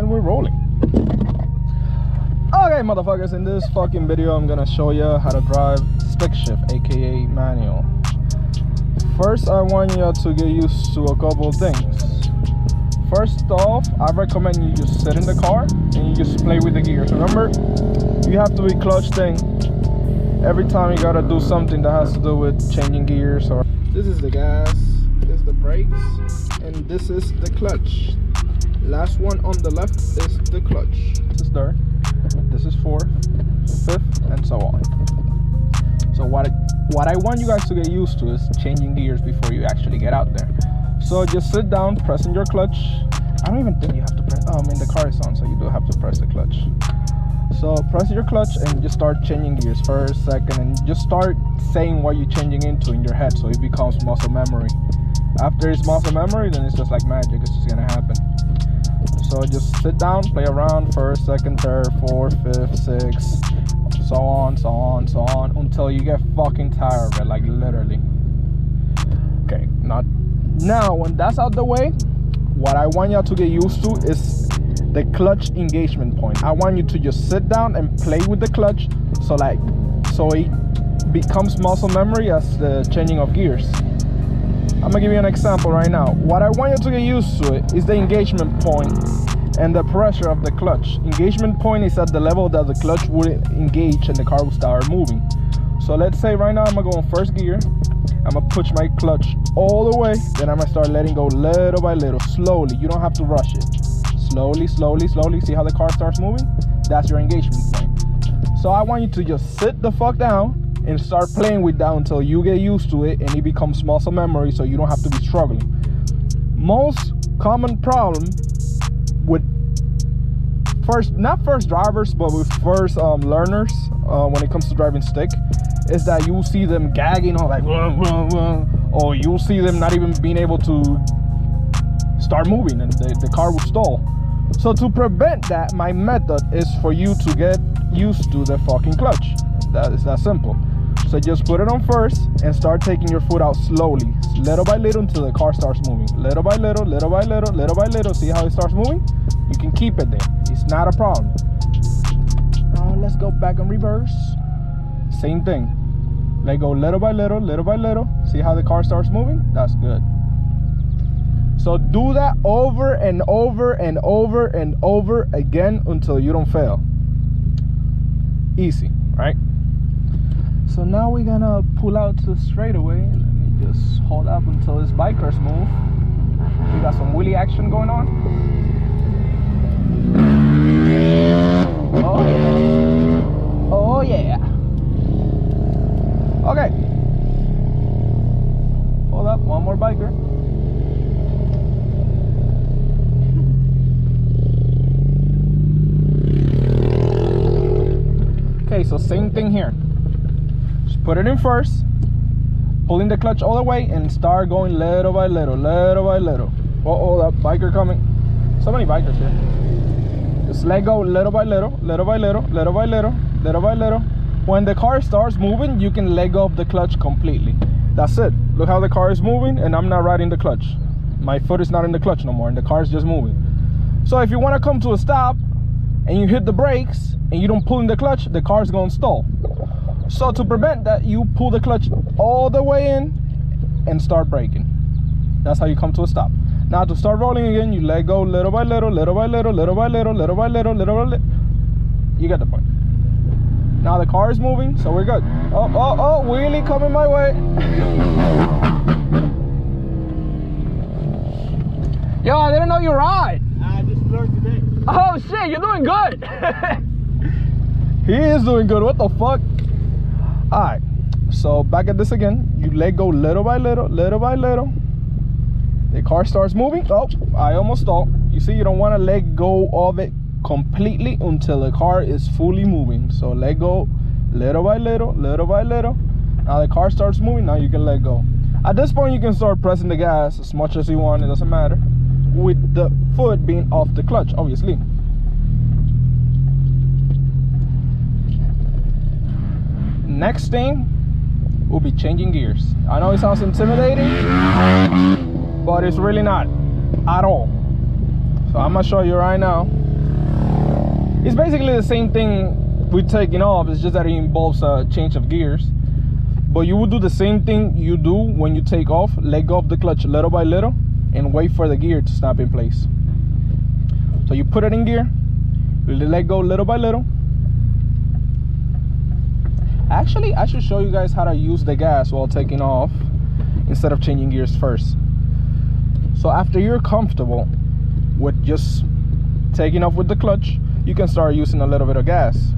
And we're rolling. Okay, motherfuckers, in this fucking video I'm gonna show you how to drive stick shift, aka manual. First, I want you to get used to a couple of things. First off, I recommend you just sit in the car and you just play with the gears. Remember, you have to be clutch thing. Every time you gotta do something that has to do with changing gears. Or this is the gas, this is the brakes, and this is the clutch. Last one on the left is the clutch. This is third, this is fourth, fifth, and so on. So what I want you guys to get used to is changing gears before you actually get out there. So just sit down, pressing your clutch. I don't even think you have to press, I mean the car is on, so you do have to press the clutch. So press your clutch and just start changing gears first, second, and just start saying what you're changing into in your head so it becomes muscle memory. After it's muscle memory, then it's just like magic, it's just gonna happen. So just sit down, play around, first, second, third, fourth, fifth, sixth, so on, so on, so on, until you get fucking tired of it, like literally. Okay, now when that's out the way, what I want y'all to get used to is the clutch engagement point. I want you to just sit down and play with the clutch so it becomes muscle memory as the changing of gears. I'm gonna give you an example right now. What I want you to get used to it is the engagement point and the pressure of the clutch. Engagement point is at the level that the clutch will engage and the car will start moving. So let's say right now I'm gonna go in first gear. I'm gonna push my clutch all the way, then I'm gonna start letting go little by little, slowly. You don't have to rush it. Slowly, slowly, slowly. See how the car starts moving? That's your engagement point. So I want you to just sit the fuck down and start playing with that until you get used to it and it becomes muscle memory so you don't have to be struggling. Most common problem with not first drivers, but with first learners when it comes to driving stick is that you'll see them gagging or like or you'll see them not even being able to start moving and the car will stall. So to prevent that, my method is for you to get used to the fucking clutch. That is that simple. So just put it on first and start taking your foot out slowly, little by little, until the car starts moving. Little by little, little by little, little by little. See how it starts moving? You can keep it there. It's not a problem. Now let's go back in reverse. Same thing. Let go little by little, little by little. See how the car starts moving? That's good. So do that over and over and over and over again until you don't fail. Easy, right? So now we're gonna pull out to the straightaway. Let me just hold up until this bikers move. We got some wheelie action going on. Oh yeah. Oh yeah. Okay. Hold up, one more biker. Okay, so same thing here. Just put it in first, pulling the clutch all the way and start going little by little, little by little. Oh, that biker coming. So many bikers here. Just let go little by little, little by little, little by little, little by little. When the car starts moving, you can let go of the clutch completely. That's it. Look how the car is moving and I'm not riding the clutch. My foot is not in the clutch no more and the car is just moving. So if you want to come to a stop and you hit the brakes and you don't pull in the clutch, the car is going to stall. So to prevent that, you pull the clutch all the way in and start braking. That's how you come to a stop. Now to start rolling again, you let go little by little, little by little, little by little, little by little, little by little. You get the point. Now the car is moving, so we're good. Oh, wheelie coming my way. Yo, I didn't know you ride. I just learned today. Oh shit, you're doing good. He is doing good, what the fuck? Alright, so back at this again. You let go little by little, little by little. The car starts moving. Oh, I almost stalled. You see, you don't want to let go of it completely until the car is fully moving. So let go little by little, little by little. Now the car starts moving, now you can let go. At this point, you can start pressing the gas as much as you want, it doesn't matter. With the foot being off the clutch, obviously. Next thing will be changing gears. I know it sounds intimidating, but it's really not at all. So I'm gonna show you right now It's basically the same thing with taking off. It's just that it involves a change of gears. But you would do the same thing you do when you take off. Let go of the clutch little by little and wait for the gear to snap in place. So you put it in gear, you let go little by little. Actually, I should show you guys how to use the gas while taking off instead of changing gears first. So after you're comfortable with just taking off with the clutch, you can start using a little bit of gas.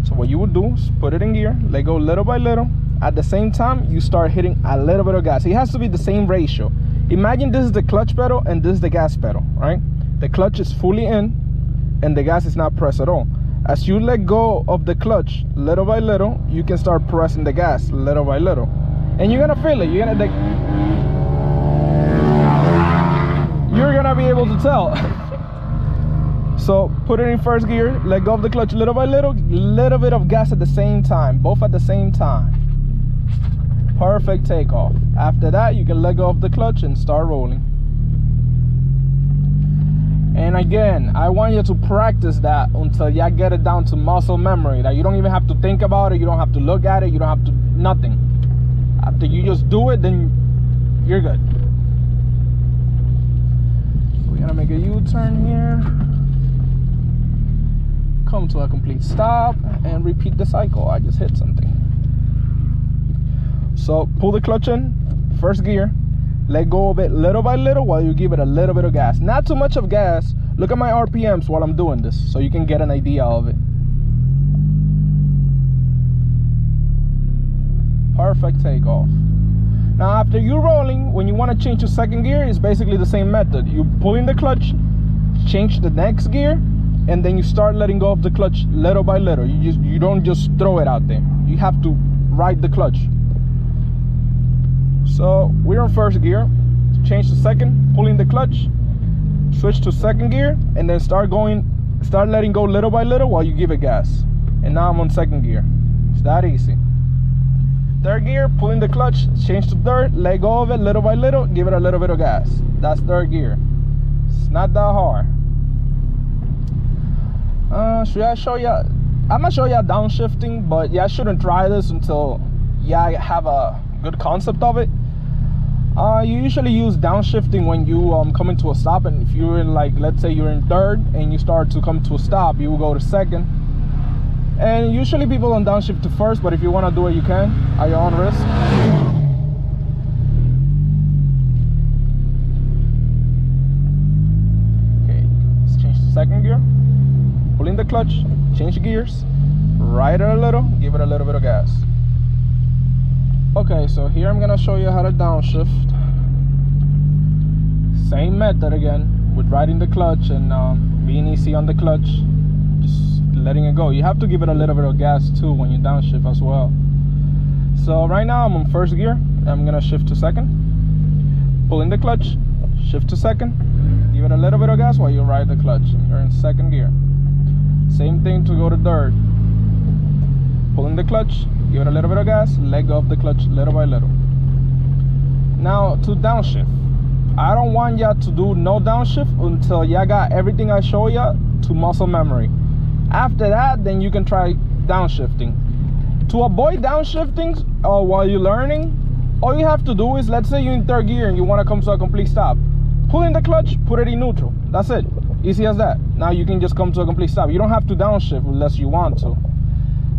So what you would do is put it in gear, let go little by little. At the same time, you start hitting a little bit of gas. It has to be the same ratio. Imagine this is the clutch pedal and this is the gas pedal, right? The clutch is fully in and the gas is not pressed at all. As you let go of the clutch little by little, you can start pressing the gas little by little. And you're gonna feel it. You're gonna be able to tell. So put it in first gear, let go of the clutch little by little bit of gas at the same time, both at the same time. Perfect takeoff. After that, you can let go of the clutch and start rolling. And again, I want you to practice that until you get it down to muscle memory, that you don't even have to think about it, you don't have to look at it, you don't have to, nothing. After you just do it, then you're good. We're gonna make a U-turn here, come to a complete stop, and repeat the cycle. I just hit something. So pull the clutch in, first gear, let go of it little by little while you give it a little bit of gas. Not too much of gas. Look at my RPMs while I'm doing this so you can get an idea of it. Perfect takeoff. Now after you're rolling, when you want to change to second gear, it's basically the same method. You pull in the clutch, change the next gear, and then you start letting go of the clutch little by little. You don't just throw it out there. You have to ride the clutch. So we're in first gear, change to second, pull in the clutch, switch to second gear, and then start letting go little by little while you give it gas. And now I'm on second gear. It's that easy. Third gear, pull in the clutch, change to third, let go of it little by little, give it a little bit of gas. That's third gear. It's not that hard. Should I show you? I'm gonna show you downshifting, but yeah, I shouldn't try this until I have a good concept of it. You usually use downshifting when you come into a stop, and if you're in, like, let's say you're in third and you start to come to a stop, you will go to second. And usually people don't downshift to first, but if you want to do it, you can at your own risk. Okay, let's change to second gear. Pull in the clutch, change gears, ride it a little, give it a little bit of gas. Okay, so here I'm gonna show you how to downshift. Same method again, with riding the clutch and being easy on the clutch, just letting it go. You have to give it a little bit of gas too when you downshift as well. So right now I'm on first gear. I'm gonna shift to second, pull in the clutch, shift to second, give it a little bit of gas while you ride the clutch. You're in second gear. Same thing to go to third. Pull in the clutch, give it a little bit of gas, let go of the clutch little by little. Now to downshift. I don't want ya to do no downshift until ya got everything I show ya to muscle memory. After that, then you can try downshifting. To avoid downshifting while you're learning, all you have to do is, let's say you're in third gear and you want to come to a complete stop. Pull in the clutch, put it in neutral. That's it. Easy as that. Now you can just come to a complete stop. You don't have to downshift unless you want to.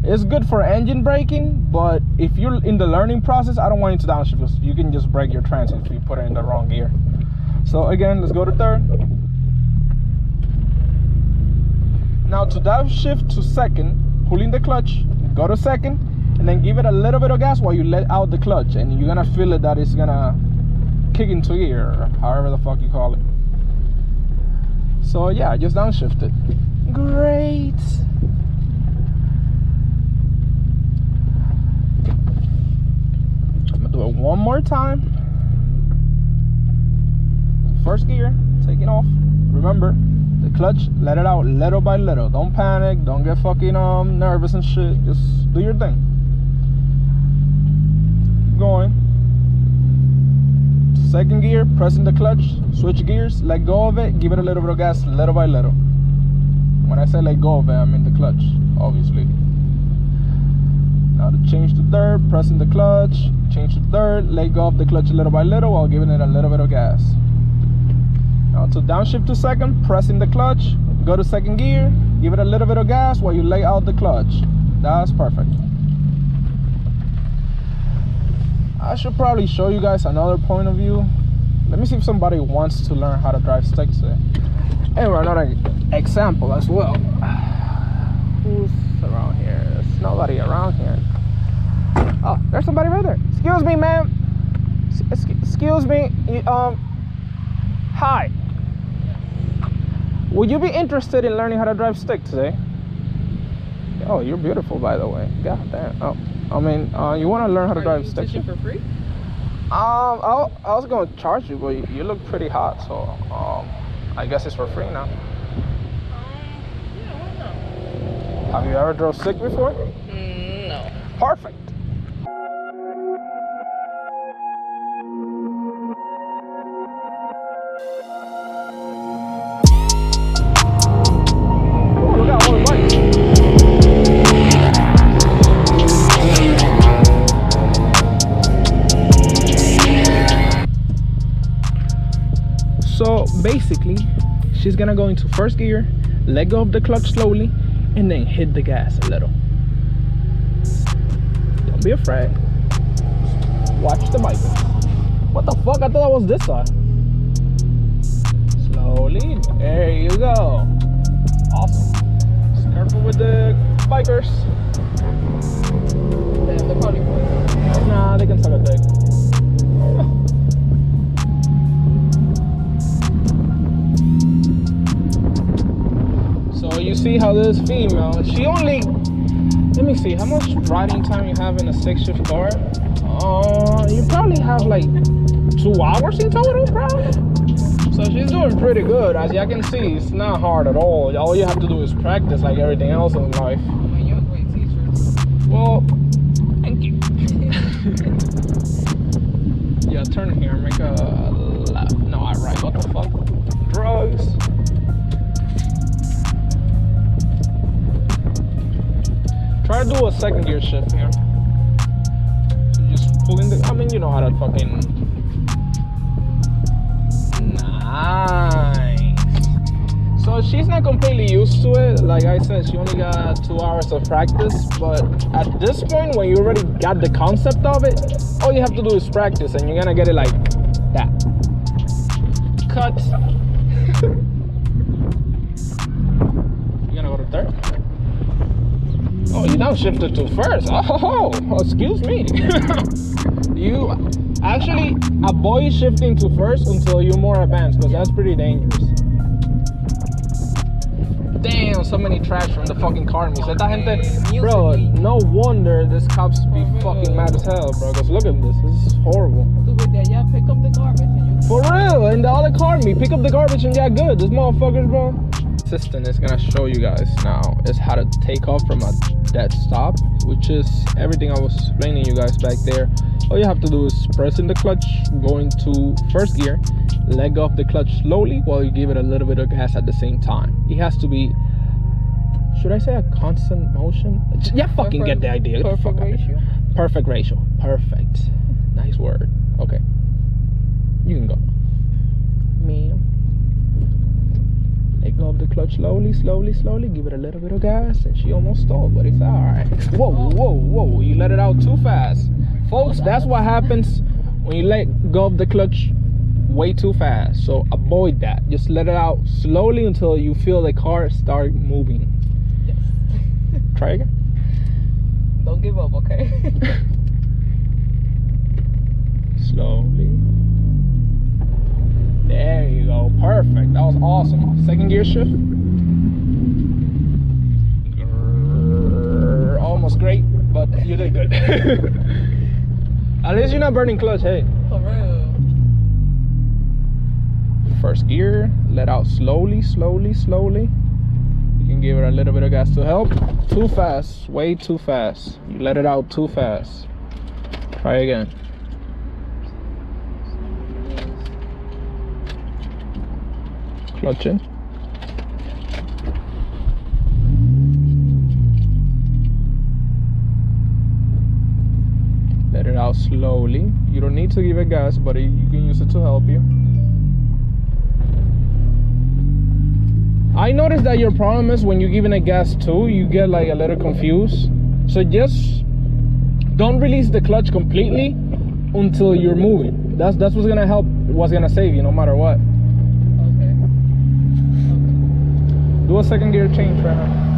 It's good for engine braking, but if you're in the learning process, I don't want you to downshift. You can just break your transfer if you put it in the wrong gear. So again, let's go to third. Now to downshift to second, pull in the clutch, go to second, and then give it a little bit of gas while you let out the clutch, and you're gonna feel it that it's gonna kick into gear, or however the fuck you call it. So yeah, just downshift it. Great. I'm gonna do it one more time. First gear, taking off. Remember, the clutch, let it out little by little. Don't panic, don't get fucking nervous and shit. Just do your thing. Keep going. Second gear, pressing the clutch, switch gears, let go of it, give it a little bit of gas little by little. When I say let go of it, I mean the clutch, obviously. Now to change to third, pressing the clutch, change to third, let go of the clutch little by little while giving it a little bit of gas. Now to downshift to second, pressing the clutch, go to second gear, give it a little bit of gas while you lay out the clutch. That's perfect. I should probably show you guys another point of view. Let me see if somebody wants to learn how to drive stick today. Anyway, another example as well. Who's around here? There's nobody around here. Oh, there's somebody right there. Excuse me, ma'am. Excuse me. Hi. Would you be interested in learning how to drive stick today? Oh, you're beautiful, by the way. God damn. Oh, I mean, you want to learn how to drive stick? Are you for free? I was gonna charge you, but you look pretty hot, so I guess it's for free now. Yeah, why not? Have you ever drove stick before? No. Perfect. Oh, look at all the bikes. So basically, she's gonna go into first gear, let go of the clutch slowly, and then hit the gas a little. Don't be afraid. Watch the bike. What the fuck? I thought that was this side. Slowly. There you go. Awesome. Just careful with the bikers. Damn, they're probably fine. Nah, they can suck a dick. You see how this female, she only, let me see, how much riding time you have in a stick shift car? You probably have like 2 hours in total, probably. So she's doing pretty good. As y'all can see, it's not hard at all. All you have to do is practice like everything else in life. I mean, you're a great teacher. Well, thank you. Yeah, turn here, make a left. No, I right. What the fuck? Drugs. Try to do a second gear shift here. So just pulling the, I mean, you know how to fucking, nice. So she's not completely used to it. Like I said, she only got 2 hours of practice, but at this point, when you already got the concept of it, all you have to do is practice and you're gonna get it like that. Cut. You're gonna go to third? Oh, you downshifted to first. Oh, excuse me. You actually avoid shifting to first until you're more advanced, because that's pretty dangerous. Damn, so many trash from the fucking car meets. Esta gente, bro, no wonder this cops be fucking mad as hell, bro. Because look at this. This is horrible. Yeah, pick up the garbage and you. For real, in the other car meet, pick up the garbage and get good. This motherfuckers, bro. Assistant is gonna show you guys now is how to take off from a dead stop, which is everything I was explaining you guys back there. All you have to do is press in the clutch, go into first gear, let go of the clutch slowly while you give it a little bit of gas at the same time. It has to be, should I say a constant motion? Yeah, fucking get the idea. Perfect ratio. Perfect ratio. Perfect. Nice word. Okay. You can go. Me. Let go of the clutch slowly, slowly, slowly. Give it a little bit of gas, and she almost stalled, but it's all right. Whoa, whoa, whoa! You let it out too fast, folks. That's what happens when you let go of the clutch way too fast. So avoid that. Just let it out slowly until you feel the car start moving. Yes. Try again. Don't give up, okay? Slowly. There you go. Perfect. That was awesome. Second gear shift. Almost great, but you did good. At least you're not burning clutch, hey. For real. First gear. Let out slowly, slowly, slowly. You can give it a little bit of gas to help. Too fast. Way too fast. You let it out too fast. Try again. Clutch in. out slowly. You don't need to give it gas, but you can use it to help you. I noticed that your problem is when you're giving it gas too, you get like a little confused. So just don't release the clutch completely until you're moving. That's what's gonna help, what's gonna save you no matter what. Okay. Do a second gear change right now.